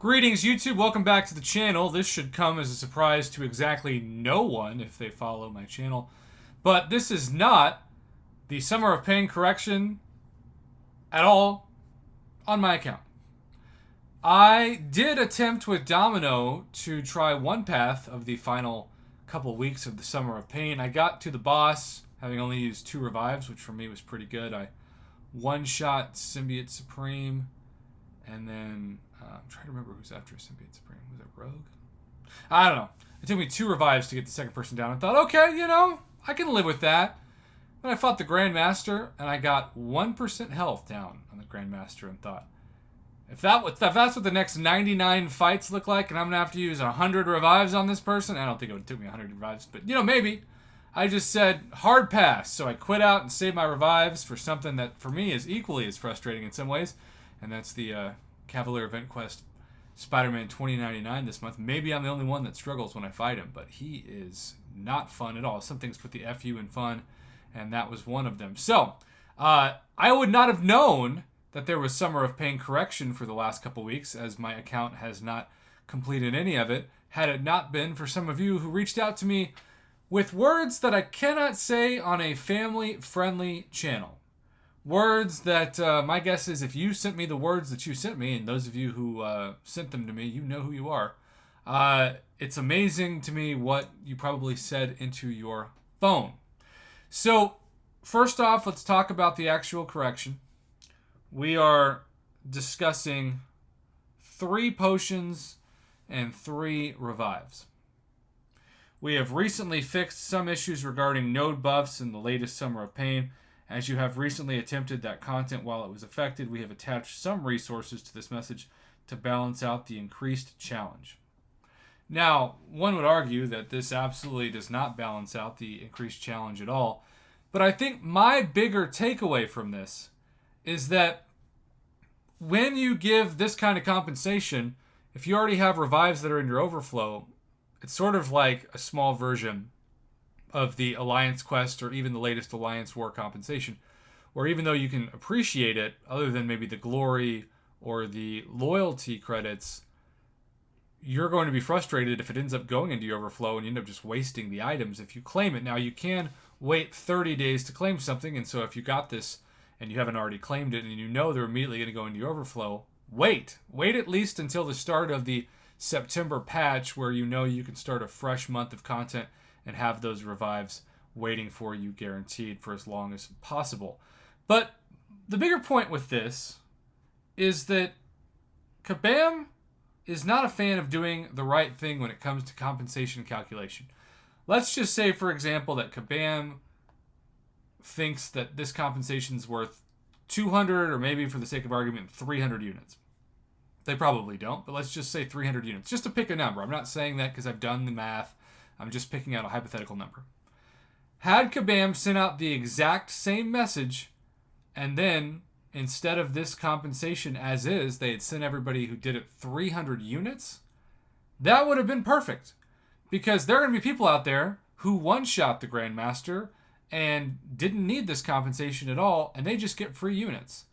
Greetings, YouTube. Welcome back to the channel. This should come as a surprise to exactly no one if they follow my channel. But this is not the Summer of Pain correction at all on my account. I did attempt with Domino to try one path of the final couple weeks of the Summer of Pain. I got to the boss, having only used 2 revives, which for me was pretty good. I one-shot Symbiote Supreme, and then I'm trying to remember who's after Symbiote Supreme. Was it Rogue? I don't know. It took me 2 revives to get the second person down. I thought, okay, I can live with that. Then I fought the Grandmaster, and I got 1% health down on the Grandmaster, and thought, if that's what the next 99 fights look like, and I'm going to have to use 100 revives on this person, I don't think it would take me 100 revives, but, maybe. I just said, hard pass. So I quit out and saved my revives for something that, for me, is equally as frustrating in some ways, and that's the Cavalier Event Quest Spider-Man 2099 this month. Maybe I'm the only one that struggles when I fight him, but he is not fun at all. Some things put the FU in fun, and that was one of them. So, I would not have known that there was Summer of Pain correction for the last couple weeks, as my account has not completed any of it, had it not been for some of you who reached out to me with words that I cannot say on a family-friendly channel. Words that my guess is if you sent me the words that you sent me, and those of you who sent them to me, you know who you are. It's amazing to me what you probably said into your phone. So, first off, let's talk about the actual correction. We are discussing 3 potions and 3 revives. We have recently fixed some issues regarding node buffs in the latest Summer of Pain. As you have recently attempted that content while it was affected, we have attached some resources to this message to balance out the increased challenge. Now, one would argue that this absolutely does not balance out the increased challenge at all, but I think my bigger takeaway from this is that when you give this kind of compensation, if you already have revives that are in your overflow, it's sort of like a small version of the Alliance quest or even the latest Alliance War compensation, where even though you can appreciate it, other than maybe the glory or the loyalty credits, you're going to be frustrated if it ends up going into your overflow and you end up just wasting the items if you claim it. Now, you can wait 30 days to claim something, and so if you got this and you haven't already claimed it and you know they're immediately going to go into your overflow, wait at least until the start of the September patch, where you know you can start a fresh month of content and have those revives waiting for you guaranteed for as long as possible. But the bigger point with this is that Kabam is not a fan of doing the right thing when it comes to compensation calculation. Let's just say, for example, that Kabam thinks that this compensation is worth 200, or maybe for the sake of argument, 300 units. They probably don't, but let's just say 300 units. Just to pick a number. I'm not saying that because I've done the math. I'm just picking out a hypothetical number. Had Kabam sent out the exact same message, and then instead of this compensation as is, they had sent everybody who did it 300 units, that would have been perfect. Because there are going to be people out there who one-shot the Grandmaster and didn't need this compensation at all, and they just get free units.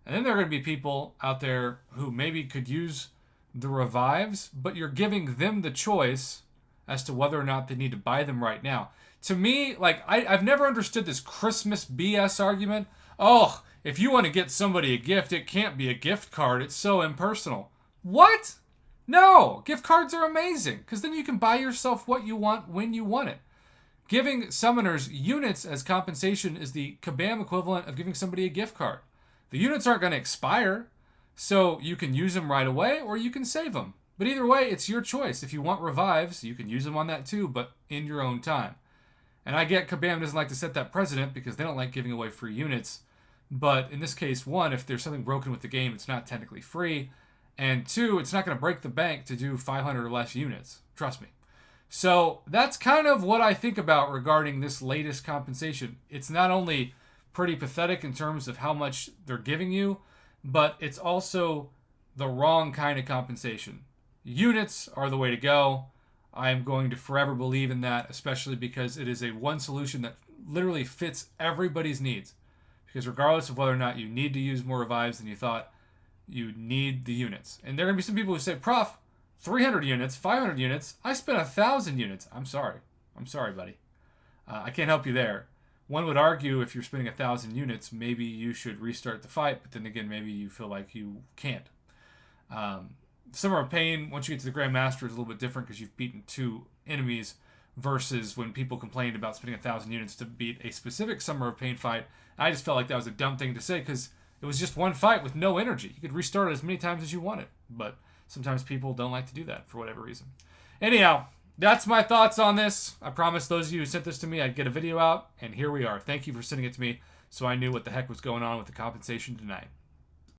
And then there are going to be people out there who maybe could use the revives, but you're giving them the choice as to whether or not they need to buy them right now. To me, I've never understood this Christmas BS argument. Oh, if you want to get somebody a gift, it can't be a gift card. It's so impersonal. What? No, gift cards are amazing, because then you can buy yourself what you want when you want it. Giving summoners units as compensation is the Kabam equivalent of giving somebody a gift card. The units aren't going to expire, so you can use them right away or you can save them. But either way, it's your choice. If you want revives, you can use them on that too, but in your own time. And I get Kabam doesn't like to set that precedent because they don't like giving away free units. But in this case, 1, if there's something broken with the game, it's not technically free. And 2, it's not going to break the bank to do 500 or less units. Trust me. So that's kind of what I think about regarding this latest compensation. It's not only pretty pathetic in terms of how much they're giving you, but it's also the wrong kind of compensation. Units are the way to go. I am going to forever believe in that, especially because it is a one solution that literally fits everybody's needs. Because regardless of whether or not you need to use more revives than you thought, You need the units. And there are going to be some people who say, Prof, 300 units, 500 units, I spent 1,000 units. I'm sorry. I'm sorry, buddy. I can't help you there. One would argue if you're spending 1,000 units, maybe you should restart the fight, but then again, maybe you feel like you can't. Summer of Pain, once you get to the Grandmaster, is a little bit different because you've beaten 2 enemies versus when people complained about spending 1,000 units to beat a specific Summer of Pain fight. I just felt like that was a dumb thing to say because it was just one fight with no energy. You could restart it as many times as you wanted, but sometimes people don't like to do that for whatever reason. Anyhow, that's my thoughts on this. I promised those of you who sent this to me I'd get a video out, and here we are. Thank you for sending it to me so I knew what the heck was going on with the compensation tonight.